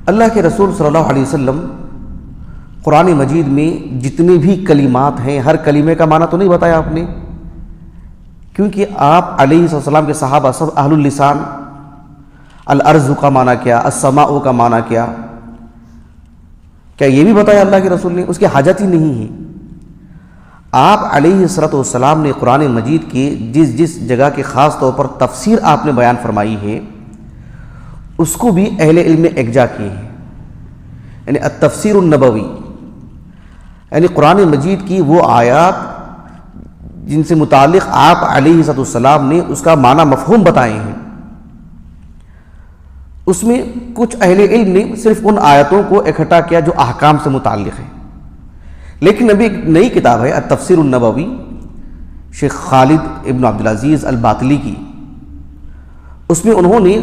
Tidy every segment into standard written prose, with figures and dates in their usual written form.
اللہ کے رسول صلی اللہ علیہ وسلم قرآن مجید میں جتنے بھی کلمات ہیں ہر کلمے کا معنی تو نہیں بتایا آپ نے، کیونکہ آپ علیہ السلام کے صحابہ سب اہل اللسان، الارض کا معنی کیا، السماء کا معنی کیا یہ بھی بتایا اللہ کے رسول نے؟ اس کی حاجت ہی نہیں ہے۔ آپ علیہ السلام نے قرآن مجید کی جس جگہ کے خاص طور پر تفسیر آپ نے بیان فرمائی ہے اس کو بھی اہل علم نے یکجا کیے ہیں، یعنی التفسیر النبوی، یعنی قرآن مجید کی وہ آیات جن سے متعلق آپ علیہ السلام نے اس کا معنی مفہوم بتائے ہیں، اس میں کچھ اہل علم نے صرف ان آیتوں کو اکٹھا کیا جو احکام سے متعلق ہیں، لیکن ابھی ایک نئی کتاب ہے التفسیر النبوی شیخ خالد ابن عبدالعزیز الباطلی کی، اس میں انہوں نے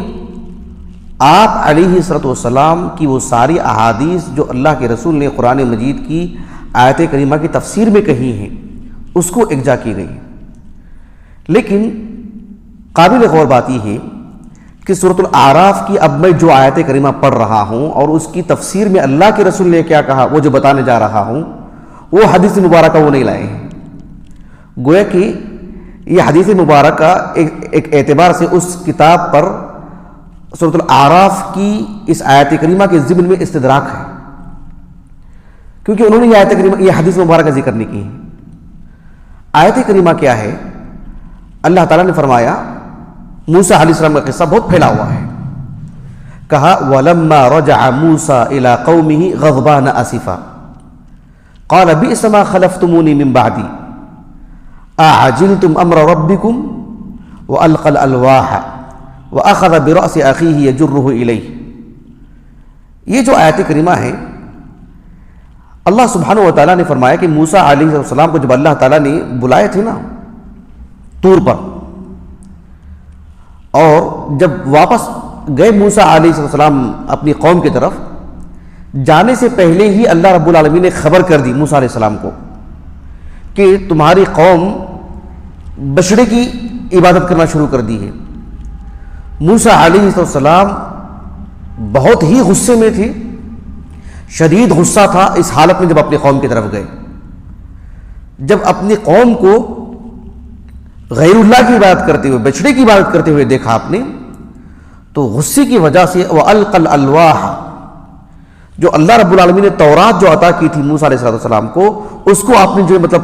آپ علیہ السلام کی وہ ساری احادیث جو اللہ کے رسول نے قرآن مجید کی آیت کریمہ کی تفسیر میں کہی ہیں اس کو یکجا کی گئی۔ لیکن قابل غور بات یہ ہے کہ سورۃ الاعراف کی اب میں جو آیت کریمہ پڑھ رہا ہوں اور اس کی تفسیر میں اللہ کے رسول نے کیا کہا وہ جو بتانے جا رہا ہوں وہ حدیث مبارکہ وہ نہیں لائے ہیں، گویا کہ یہ حدیث مبارکہ ایک اعتبار سے اس کتاب پر سورۃ الاعراف کی اس آیت کریمہ کے ضمن میں استدراک ہے، کیونکہ انہوں نے یہ آیت کریمہ یہ حدیث مبارکہ ذکر نہیں کی ہے۔ آیت کریمہ کیا ہے؟ اللہ تعالیٰ نے فرمایا، موسیٰ علیہ السلام کا قصہ بہت پھیلا ہوا ہے، کہا وَلَمَّا رَجَعَ مُوسَىٰ إِلَىٰ قَوْمِهِ غَضْبَانَ أَسِفًا قَالَ بِئْسَ مَا خَلَفْتُمُونِي مِن بَعْدِي أَعَجِلْتُمْ أَمْرَ رَبِّكُمْ وَأَلْقَى الْأَلْوَاحَ وَأَخَذَ بِرَأْسِ أَخِيهِ يَجُرُّهُ إِلَيْهِ۔ یہ جو آیت کریمہ ہے اللہ سبحانہ و تعالیٰ نے فرمایا کہ موسیٰ علیہ السلام کو جب اللہ تعالیٰ نے بلائے تھے نا طور پر، اور جب واپس گئے موسیٰ علیہ السلام اپنی قوم کی طرف، جانے سے پہلے ہی اللہ رب العالمین نے خبر کر دی موسیٰ علیہ السلام کو کہ تمہاری قوم بچڑے کی عبادت کرنا شروع کر دی ہے۔ موسیٰ علیہ السلام بہت ہی غصے میں تھے، شدید غصہ تھا اس حالت میں جب اپنی قوم کی طرف گئے، جب اپنی قوم کو غیر اللہ کی عبادت کرتے ہوئے، بچڑے کی عبادت کرتے ہوئے دیکھا آپ نے، تو غصے کی وجہ سے وَأَلْقَى الْأَلْوَاحَ، جو اللہ رب العالمین نے تورات جو عطا کی تھی موسیٰ علیہ السلام کو، اس کو آپ نے جو مطلب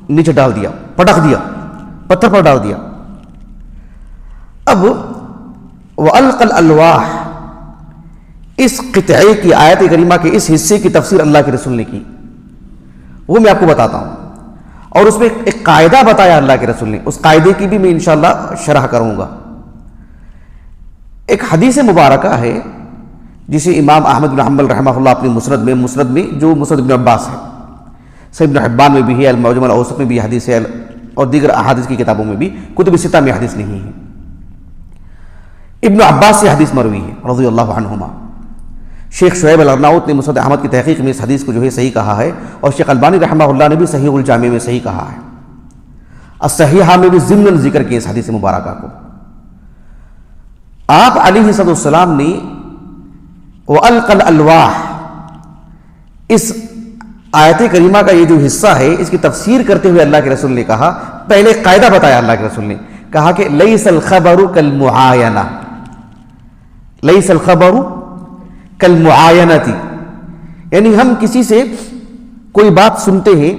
نیچے ڈال دیا، پٹک دیا، پتھر پر ڈال دیا۔ اب وَأَلْقَى الْأَلْوَاحَ اس قطعے کی آیت کریمہ کے اس حصے کی تفسیر اللہ کے رسول نے کی، وہ میں آپ کو بتاتا ہوں، اور اس میں ایک قاعدہ بتایا اللہ کے رسول نے، اس قاعدے کی بھی میں انشاءاللہ شرح کروں گا۔ ایک حدیث مبارکہ ہے جسے امام احمد بن حنبل رحمہ اللہ اپنی مسند میں جو مسند ابن عباس ہے، صحیح ابن حبان میں بھی ہے، المعجم الاوسط میں بھی حدیث ہے، اور دیگر احادیث کی کتابوں میں بھی، کتب ستہ میں حدیث نہیں ہے۔ ابن عباس سے حدیث مروی ہے رضی اللہ عنہما۔ شیخ شعیب الارناؤت نے مسند احمد کی تحقیق میں اس حدیث کو جو ہے صحیح کہا ہے، اور شیخ البانی رحمہ اللہ نے بھی صحیح الجامع میں صحیح کہا ہے، الصحیحہ میں بھی ضمن ذکر کیا اس حدیث مبارکہ کو۔ آپ علیہ السلام نے وَأَلْقَى الْأَلْوَاحَ اس آیت کریمہ کا یہ جو حصہ ہے اس کی تفسیر کرتے ہوئے اللہ کے رسول نے کہا، پہلے قاعدہ بتایا اللہ کے رسول نے، کہا کہ لَيْسَ الْخَبَرُ كَالْمُعَايَنَةِ، لَيْسَ الْخَبَرُ كَالْمُعَايَنَةِ، یعنی ہم کسی سے کوئی بات سنتے ہیں،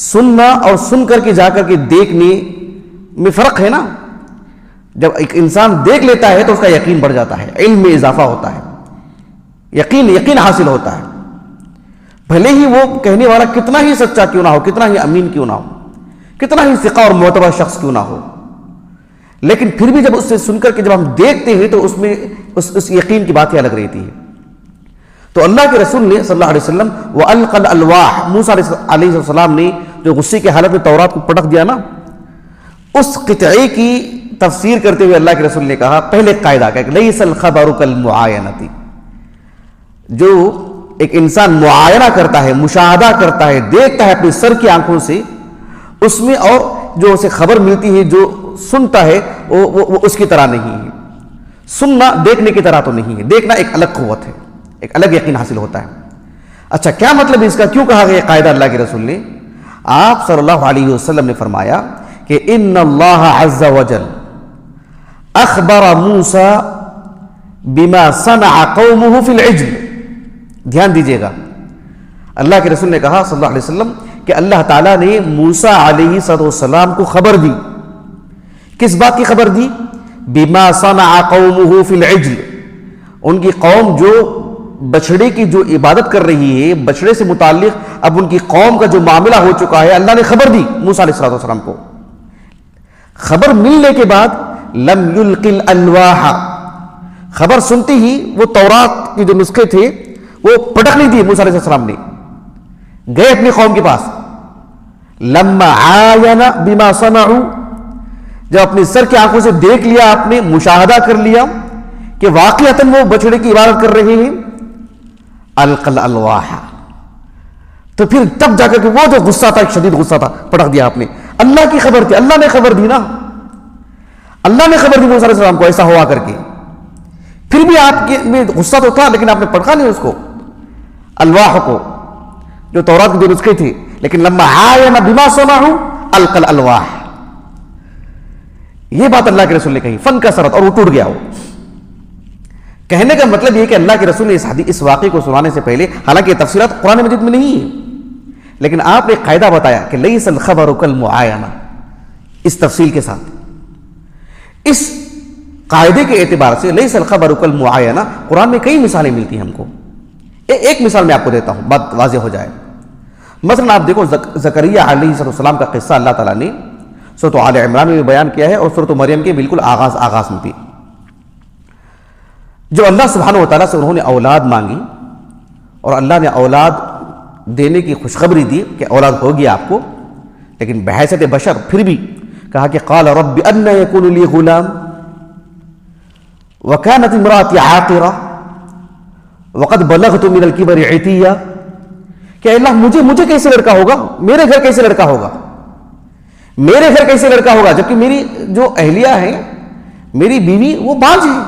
سننا اور سن کر کے جا کر کے دیکھنے میں فرق ہے نا۔ جب ایک انسان دیکھ لیتا ہے تو اس کا یقین بڑھ جاتا ہے، علم میں اضافہ ہوتا ہے، یقین حاصل ہوتا ہے، بھلے ہی وہ کہنے والا کتنا ہی سچا کیوں نہ ہو، کتنا ہی امین کیوں نہ ہو، کتنا ہی ثقہ اور معتبر شخص کیوں نہ ہو، لیکن پھر بھی جب اس سے سن کر کے جب ہم دیکھتے ہیں تو اس میں اس یقین کی بات ہی الگ رہتی ہے۔ تو اللہ کے رسول نے صلی اللہ علیہ وسلم وَأَلْقَى الْأَلْوَاحَ، موسیٰ علیہ السلام نے جو غصے کی حالت میں تورات کو پٹک دیا نا، اس قطعے کی تفسیر کرتے ہوئے اللہ کے رسول نے کہا، پہلے قاعدہ کہ لَيْسَ الْخَبَرُ كَالْمُعَايَنَةِ، جو ایک انسان معائنہ کرتا ہے، مشاہدہ کرتا ہے، دیکھتا ہے اپنی سر کی آنکھوں سے، اس میں اور جو اسے خبر ملتی ہے جو سنتا ہے وہ اس کی طرح نہیں ہے۔ سننا دیکھنے کی طرح تو نہیں ہے، دیکھنا ایک الگ قوت ہے، ایک الگ یقین حاصل ہوتا ہے۔ اچھا کیا مطلب اس کا، کیوں کہا گیا قاعدہ اللہ کے رسول نے؟ آپ صلی اللہ علیہ وسلم نے فرمایا کہ ان اللہ عز وجل اخبر موسیٰ بما صنع قومه فی العجل۔ دھیان دیجئے گا، اللہ کے رسول نے کہا صلی اللہ علیہ وسلم کہ اللہ تعالیٰ نے موسیٰ علیہ السلام کو خبر دی۔ کس بات کی خبر دی؟ بما صنع قومه فی العجل، ان کی قوم جو بچڑے کی جو عبادت کر رہی ہے، بچڑے سے متعلق اب ان کی قوم کا جو معاملہ ہو چکا ہے، اللہ نے خبر دی موسیٰ علیہ السلام کو۔ خبر ملنے کے بعد لم یلقی الالواح، خبر سنتی ہی وہ تورات کے جو نسخے تھے وہ پٹک نہیں دیے موسیٰ علیہ السلام نے، گئے اپنی قوم کے پاس۔ لما عاین بما صنعوا، جب اپنی سر کی آنکھوں سے دیکھ لیا، آپ نے مشاہدہ کر لیا کہ واقعتاً وہ بچڑے کی عبادت کر رہے ہیں، القل الواح، تو پھر تب جا کر کے وہ جو غصہ تھا، ایک شدید غصہ تھا، پٹک دیا آپ نے۔ اللہ کی خبر تھی، اللہ نے خبر دی نا، اللہ نے خبر دی موسیٰ علیہ السلام کو ایسا ہوا کر کے، پھر بھی آپ کے میں غصہ تو تھا لیکن آپ نے پٹکا نہیں اس کو، الواح کو جو تورات کے جو نسخے تھے۔ لیکن لما عاین بما صنعوا القل الواح، یہ بات اللہ کے رسول نے کہی، فانکسرت، اور وہ ٹوٹ گیا۔ وہ کہنے کا مطلب یہ کہ اللہ کے رسول نے اس واقعے کو سنانے سے پہلے، حالانکہ یہ تفصیلات قرآن مجید میں نہیں ہے، لیکن آپ نے ایک قاعدہ بتایا کہ لیس الخبر کالمعاینہ، اس تفصیل کے ساتھ، اس قاعدے کے اعتبار سے لیس الخبر کالمعاینہ قرآن میں کئی مثالیں ملتی ہیں ہم کو۔ ایک مثال میں آپ کو دیتا ہوں، بات واضح ہو جائے۔ مثلا آپ دیکھو زکریا علیہ السلام کا قصہ اللہ تعالیٰ نے سورۃ آل عمران میں بیان کیا ہے، اور سورۃ مریم کے بالکل آغاز میں بھی، جو اللہ سبحانہ و تعالیٰ سے انہوں نے اولاد مانگی اور اللہ نے اولاد دینے کی خوشخبری دی کہ اولاد ہوگی آپ کو، لیکن بحیثیت بشر پھر بھی کہا کہ قال رب ان یکون لی غلام وکانت امراتی عاقرہ وقد بلغت من الکبر عتیہ، کہ اللہ مجھے کیسے لڑکا ہوگا، میرے گھر کیسے لڑکا ہوگا، میرے گھر کیسے لڑکا ہوگا، جبکہ میری جو اہلیہ ہے، میری بیوی وہ بانجھ ہے۔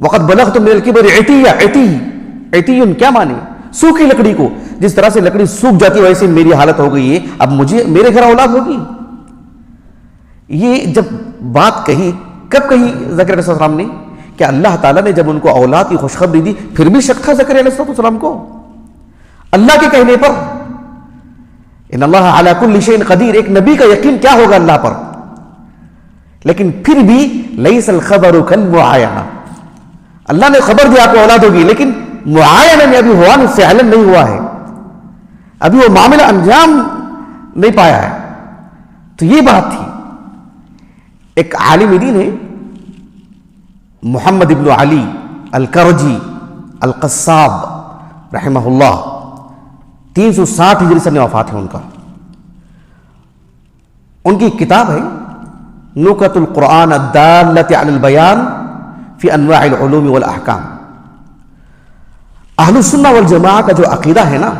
وقد بلغت من الکبر عتیہ، عتی کیا مانے؟ سوکھی لکڑی کو، جس طرح سے لکڑی سوکھ جاتی ہے ویسے میری حالت ہو گئی ہے، اب میرے گھر اولاد ہوگی۔ یہ جب بات کہی، کب کہی زکریا علیہ السلام نے؟ کہ اللہ تعالیٰ نے جب ان کو اولاد کی خوشخبری دی، پھر بھی شک تھا زکریا علیہ السلام کو اللہ کے کہنے پر۔ ان اللہ علی کل شیء قدیر، ایک نبی کا یقین کیا ہوگا اللہ پر، لیکن پھر بھی لیس الخبر کالمعاینہ، اللہ نے خبر دی آپ کو اولاد ہوگی، لیکن معاینہ میں ابھی ہوا نہیں، فعلا نہیں ہوا ہے، ابھی وہ معاملہ انجام نہیں پایا ہے۔ تو یہ بات تھی۔ ایک عالم دین ہے محمد ابن علی الکرجی القصاب رحمہ اللہ، 360 ہجری سن وفات ہے ان کا۔ ان کی کتاب ہے نکت القرآن الدالۃ علی البیان فی انواع العلوم والاحکام۔ اہل السنہ والجماعہ کا جو عقیدہ ہے نا،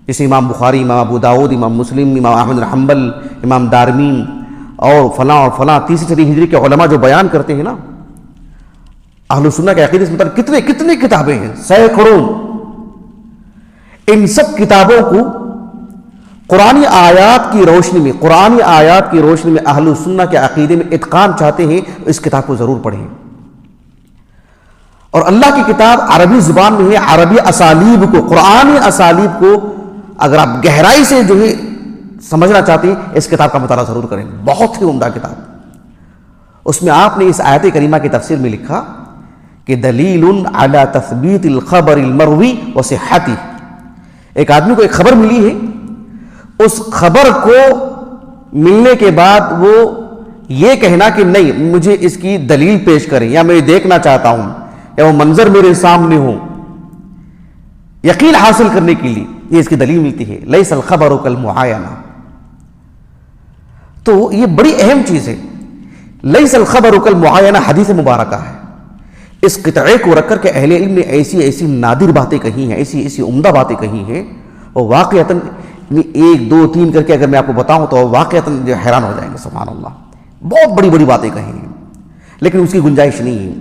جیسے امام بخاری، امام ابو داؤد، امام مسلم، امام احمد بن حنبل، امام دارمی اور فلاں 3 ہجری کے علماء جو بیان کرتے ہیں نا، اہل السنہ کے عقیدے سے مطلب کتنے کتابیں ہیں، سینکڑوں۔ ان سب کتابوں کو قرآنی آیات کی روشنی میں اہل السنہ کے عقیدے میں اتقان چاہتے ہیں، اس کتاب کو ضرور پڑھیں۔ اور اللہ کی کتاب عربی زبان میں ہے، عربی اسالیب کو، قرآنی اسالیب کو اگر آپ گہرائی سے جو ہے سمجھنا چاہتے ہیں، اس کتاب کا مطالعہ ضرور کریں، بہت ہی عمدہ کتاب۔ اس میں آپ نے اس آیت کریمہ کی تفسیر میں لکھا کہ دلیل علی تثبیت الخبر المروی وصحتہ، ایک آدمی کو ایک خبر ملی ہے، اس خبر کو ملنے کے بعد وہ یہ کہنا کہ نہیں مجھے اس کی دلیل پیش کریں، یا میں دیکھنا چاہتا ہوں، یا وہ منظر میرے سامنے ہو، یقین حاصل کرنے کے لیے یہ اس کی دلیل ملتی ہے۔ لیس الخبر کالمعاینہ، تو یہ بڑی اہم چیز ہے۔ لیس الخبر کالمعاینہ حدیث مبارکہ ہے، اس قطعے کو رکھ کر کے اہل علم نے ایسی نادر باتیں کہی ہیں، ایسی عمدہ باتیں کہی ہیں، اور واقعتاً 1 2 3 کر کے اگر میں آپ کو بتاؤں تو واقعتاً حیران ہو جائیں گے، سبحان اللہ، بہت بڑی باتیں کہی ہیں، لیکن اس کی گنجائش نہیں ہے۔